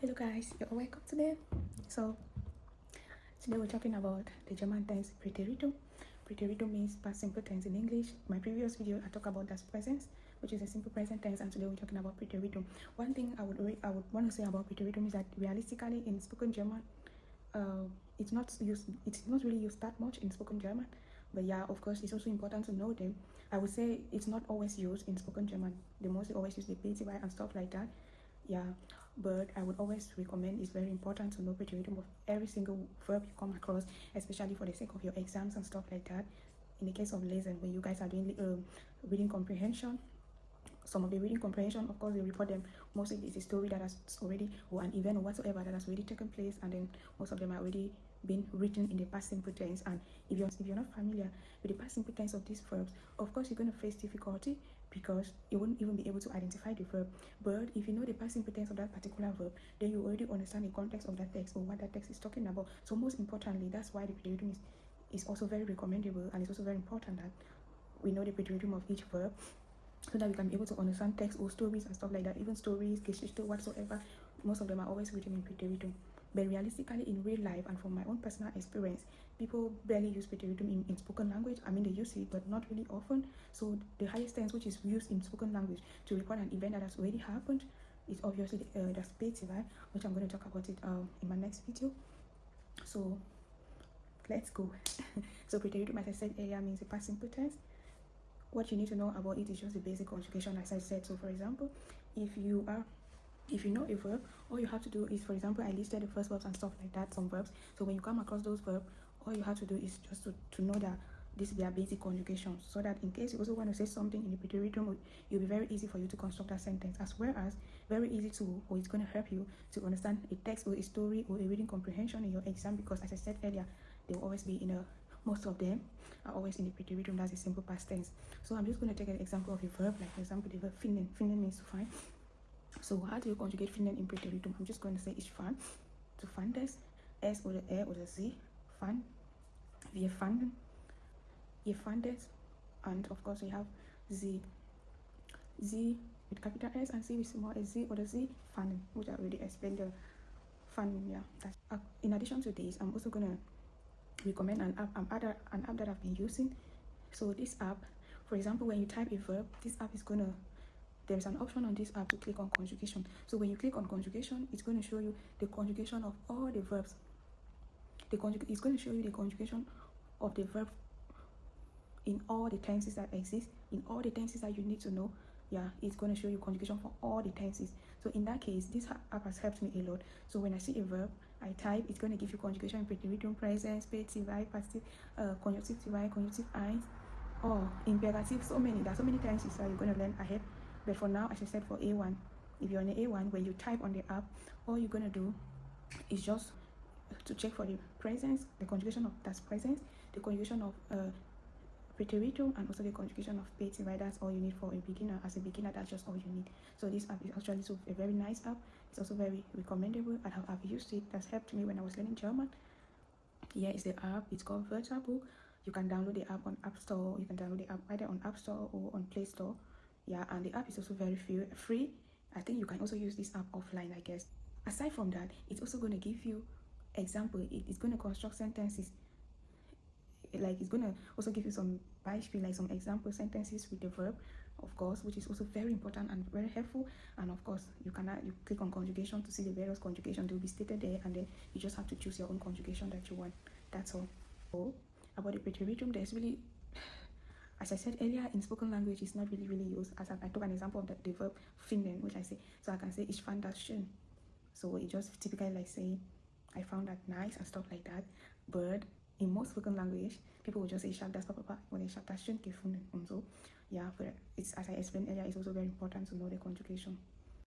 Hello guys, you're welcome today. So today we're talking about the German tense Präteritum. Präteritum means past simple tense in English. My previous video I talked about das presens, which is a simple present tense, and today we're talking about Präteritum. One thing I would want to say about Präteritum is that realistically in spoken German, it's not really used that much in spoken German. But yeah, of course, it's also important to know them. I would say it's not always used in spoken German. They mostly always use the Präteritum and stuff like that. Yeah, but I would always recommend, it's very important to know Präteritum of every single verb you come across, especially for the sake of your exams and stuff like that. In the case of lesson, when you guys are doing reading comprehension, some of the reading comprehension, of course, they report them. Mostly it's a story that has already, or an event or whatsoever that has already taken place, and then most of them are already been written in the past simple tense. And if you're not familiar with the past simple tense of these verbs, of course you're going to face difficulty because you wouldn't even be able to identify the verb. But if you know the past simple tense of that particular verb, then you already understand the context of that text or what that text is talking about. So most importantly, that's why the Präteritum is also very recommendable, and it's also very important that we know the Präteritum of each verb, so that we can be able to understand text or stories and stuff like that. Even stories, Geschichte, whatsoever, most of them are always written in Präteritum. But realistically, in real life and from my own personal experience, people barely use Präteritum in spoken language. I mean, they use it, but not really often. So the highest tense which is used in spoken language to record an event that has already happened is obviously the Präteritum, which I'm going to talk about it in my next video. So let's go. So Präteritum, as I said earlier, means the past simple tense. What you need to know about it is just the basic conjugation, as I said. So for example, if you know a verb, all you have to do is, for example, I listed the first verbs and stuff like that, some verbs. So when you come across those verbs, all you have to do is just to know that this is their basic conjugation, so that in case you also want to say something in the Präteritum, it'll be very easy for you to construct that sentence, as well as very easy to, or it's going to help you to understand a text or a story or a reading comprehension in your exam, because as I said earlier, they will always be most of them are always in the Präteritum. That's a simple past tense. So I'm just going to take an example of a verb, like for example the verb finden. Finden means to find. So how do you conjugate finden in Präteritum? I'm just going to say ich fand, to find this, es oder oder sie, fand, wir fanden, ihr fandet, and of course we have sie. Sie with capital S and sie with small s, sie oder sie fanden, which I already explained the fanden. Yeah, that's in addition to this, I'm also gonna recommend an app that I've been using. So this app, for example, when you type a verb, this app is gonna, there's an option on this app to click on conjugation. So when you click on conjugation, it's going to show you the conjugation of all the verbs. It's going to show you the conjugation of the verb in all the tenses that exist, in all the tenses that you need to know. Yeah, it's going to show you conjugation for all the tenses. So in that case, this app has helped me a lot. So when I see a verb, I type, it's going to give you conjugation in Präteritum, present, passive, passive, conjunctive, conjunctive, eins, or imperative. So many, there's so many tenses that you're going to learn ahead. But for now, as I said, for A1, if you're on A1, when you type on the app, all you're going to do is just to check for the presence, the conjugation of das presence, the conjugation of Präteritum, and also the conjugation of passive. That's all you need for a beginner. As a beginner, that's just all you need. So this app is actually a very nice app. It's also very recommendable, and I've used it. That's helped me when I was learning German. Here is the app. It's called Wörterbuch. You can download the app on App Store. You can download the app either on App Store or on Play Store. Yeah, and the app is also very free. I think you can also use this app offline, I guess. Aside from that, it's also going to give you example. It's going to construct sentences. Like, it's going to also give you some Beispiel, like some example sentences with the verb, of course, which is also very important and very helpful. And of course, you click on conjugation to see the various conjugations. They'll be stated there, and then you just have to choose your own conjugation that you want. That's all. So about the Präteritum, there's really, as I said earlier, in spoken language, it's not really used. As I took an example of the verb finden, which I say, so I can say ich fand das schön. So it just typically like saying I found that nice and stuff like that. But in most spoken language, people will just say ich habe das papa when ich habe das schön gefunden and so. Yeah, but it's, as I explained earlier, it's also very important to know the conjugation.